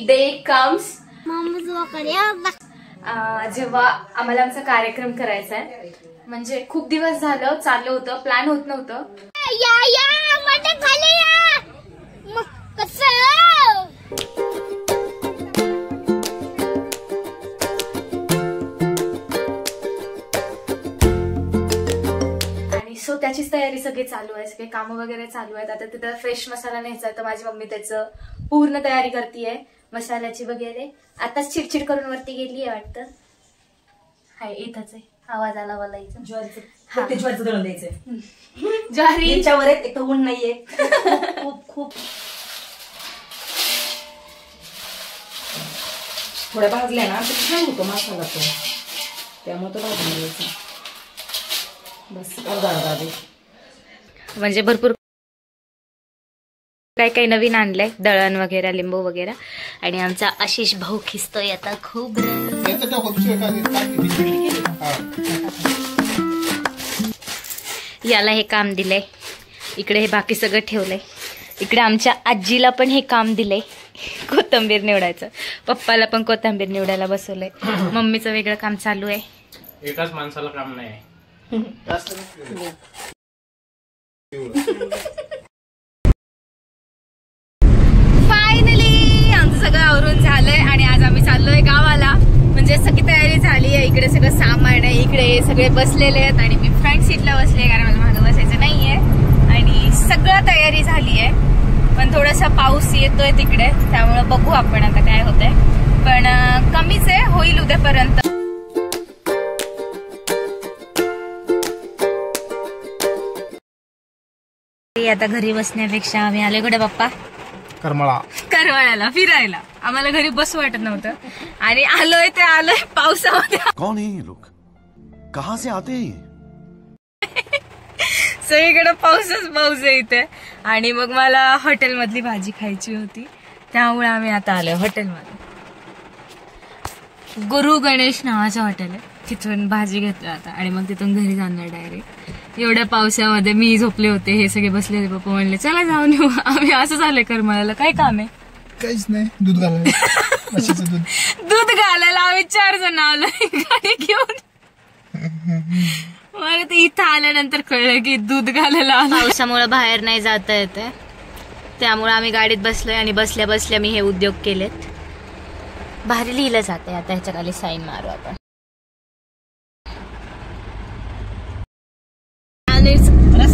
Day comes जेव्हा आम्हाला आमचा कार्यक्रम करायचा आहे. म्हणजे खूप दिवस झालं चाललं होतं, प्लॅन होत नव्हतं. सो त्याचीच तयारी सगळी चालू आहे, सगळे कामं वगैरे चालू आहेत. आता तिथं फ्रेश मसाला न्यायचा तर माझी मम्मी त्याचं पूर्ण तयारी करतीये मसाल्याची वगैरे. आताच चिडचिड करून वरती गेली आहे वाटतं. हाय इथंच आहे, आवाज आला मला इथं. ज्वारीचं दळून द्यायचंय. ज्वारी याच्यावर एक तर ऊन नाहीये, खूप खूप थोड्या भाजल्या ना तर छान होतो मसाला तो, त्यामुळे तो भाजून द्यायचा. बस अर्धा दे. म्हणजे भरपूर काय काही नवीन आणलंय, दळण वगैरे, लिंबू वगैरे. आणि आमचा आशिष भाऊ खिसतोय आता खूप. याला हे काम दिलंय, इकडे हे बाकी सगळं ठेवलंय. इकडे आमच्या आजीला पण हे काम दिलंय, कोथिंबीर निवडायचं. पप्पाला पण कोथिंबीर निवडायला बसवलंय. मम्मीचं वेगळं काम चालू आहे. एकाच माणसाला काम नाही. फायनली आमचं सगळं आवरून झालंय आणि आज आम्ही चाललोय गावाला. म्हणजे सगळी तयारी झाली आहे. इकडे सगळं सामान आहे, इकडे सगळे बसलेले आहेत आणि मी फ्रंट सीटला बसले कारण मला मागं बसायचं नाहीये. आणि सगळं तयारी झाली आहे, पण थोडासा पाऊस येतोय तिकडे, त्यामुळे बघू आपण आता काय होतंय. पण कमीच आहे, होईल उद्यापर्यंत. आता घरी बसण्यापेक्षा आम्ही आले कुठे पप्पा? करमाळ्याला फिरायला. आम्हाला घरी बसू वाटत नव्हतं आणि आलोय ते आलोय पावसामध्ये. कोण आहे लोक, कहां से आते हैं? सगळीकडे पाऊसच पाऊस आहे इथे. आणि मग मला हॉटेलमधली भाजी खायची होती, त्यामुळे आम्ही आता आलोय हॉटेलमध्ये. गुरु गणेश नावाचं हॉटेल आहे, तिथून भाजी घेतली आता आणि मग तिथून घरी जाणार डायरेक्ट. एवढ्या पावसामध्ये मी झोपले होते, हे सगळे बसले होते. पप्पा म्हणले चला जाऊन येऊ. आम्ही असं झालंय करमाळ्याला. काय काम आहे? काहीच नाही, दूध घालायला. दूध घालायला आम्ही 4 जण आलोय गाडी घेऊन. मला ते इथं आल्यानंतर कळलं की दूध घालायला. पावसामुळे बाहेर नाही जाता येते, त्यामुळे आम्ही गाडीत बसलोय आणि बसल्या बसल्या मी हे उद्योग केलेत. भारी लिहिलं जाते. आता ह्याच्या खाली साईन मारू आपण.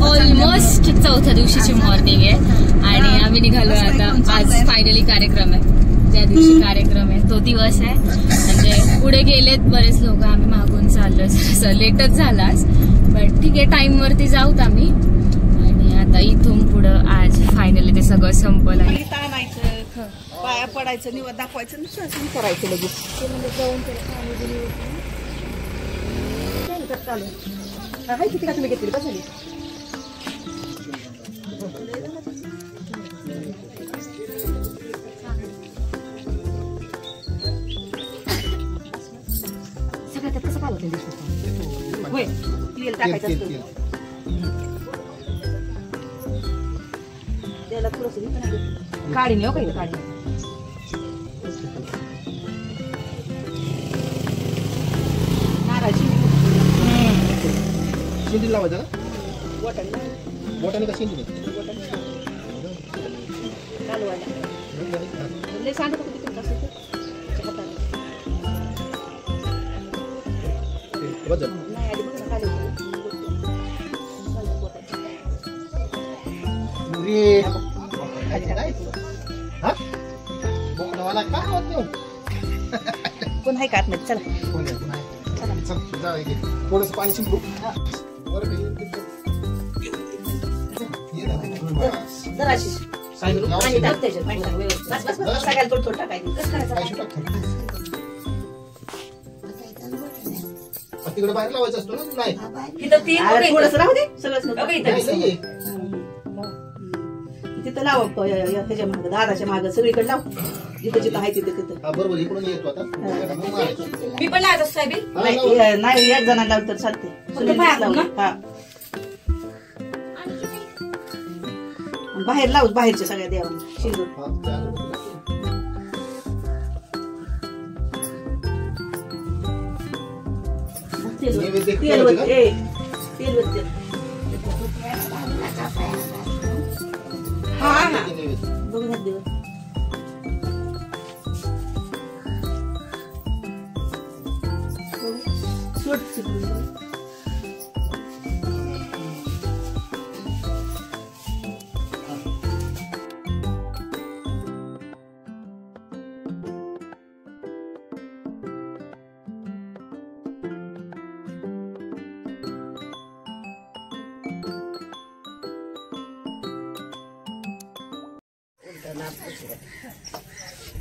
ऑलमोस्ट 4थ्या दिवशीची मॉर्निंग आहे आणि आम्ही निघालोय आता. आज फायनली कार्यक्रम आहे, ज्या दिवशी कार्यक्रम आहे तो दिवस आहे. म्हणजे पुढे गेलेत बरेच लोक, आम्ही मागून चाललोय. असं लेटच झालाच, पण ठीक आहे, टाइम वरती जाऊत आम्ही. आणि आता इथून पुढं आज फायनली ते सगळं संपलं. पाया पडायचं, निवड दाखवायचं, नुसतं करायचं लगेच. किती का तुम्ही घेतली का झाली? सगळ्यात कसं काय होतं? होय, तेल टाकायचं असतं. त्याला थोडंसं काढी नाही हो, काही काढी. नाराजी शेंडी लावायचं का? बोटाने का शेंडी? कोण आहे का आतमध्ये? चला थोडस पाणी शिंपू. सगळ्यात थोडं थोडं टाकायचं. तिकडे बाहेर लावायचं असतो ना? नाही, थोडस राहू दे. सगळं तिथं लाव, त्याच्या मागं, दादाच्या मागं सगळीकडे लाव. जिथं जिथं आहे तिथं तिथं. बरोबर, इकडून येतो आता. मी पण लावत असतो. नाही, एक जणांना लावलं तर चालते. बाहेर लावू, बाहेरच्या सगळ्या देवांना शिंदूर. नैवेद्य ठेवायचं का? नैवेद्य.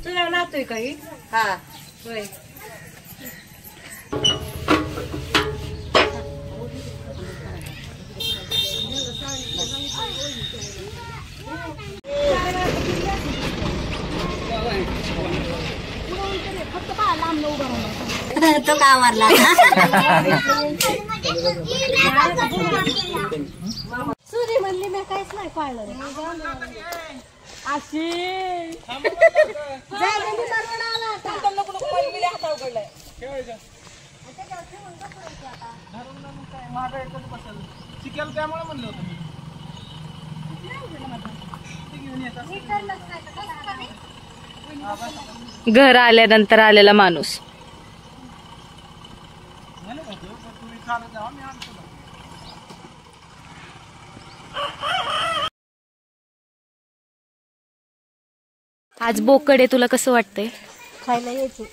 तुला नातोय काही हा होय तो का मारला सूर्य म्हणली मी काहीच नाही पाळलं अशी त्यामुळे म्हणलं होतं घर आल्यानंतर आलेला माणूस. आज बोकडे तुला कसं वाटतंय? खायला यायचं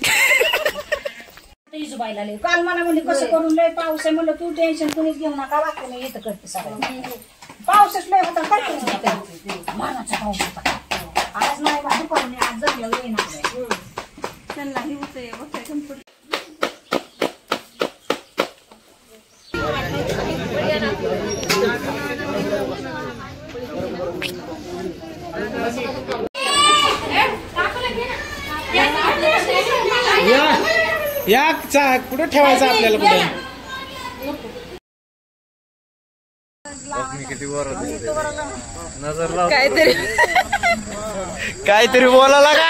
इजुबाईला लय काल मला म्हणली कसं करून लय पाऊस आहे म्हणलं तू टेन्शन कुणीच घेऊ नका बाकी मी येतं करते सगळं पाऊसच लय होता काय मानाचा पाऊस होता आज नाही बाहेर पाहुणे आज जमलं येणार त्यांनाही होतंय या कुठं ठेवायचं आपल्याला कुठे काहीतरी काहीतरी बोलायला का